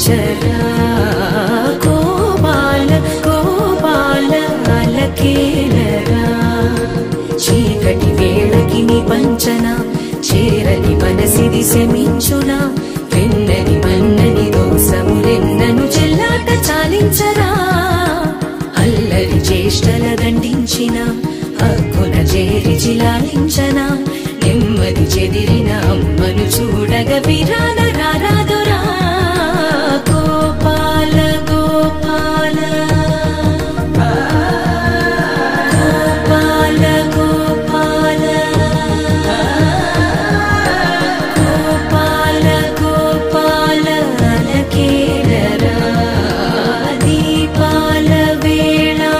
పాలించరా గోపాల గోపాల అలకేలరా చీకటి వేళకి నీ పంచన చేరని మనసిది శమించునా వెన్నని మన్నని దోసములెన్నను చెల్లాట చాలించరా అల్లరి చేష్టల దండించిన హక్కున చేరి చిలాలించనా నెమ్మది చెదిరిన అమ్మను చూడగ విరాన రారా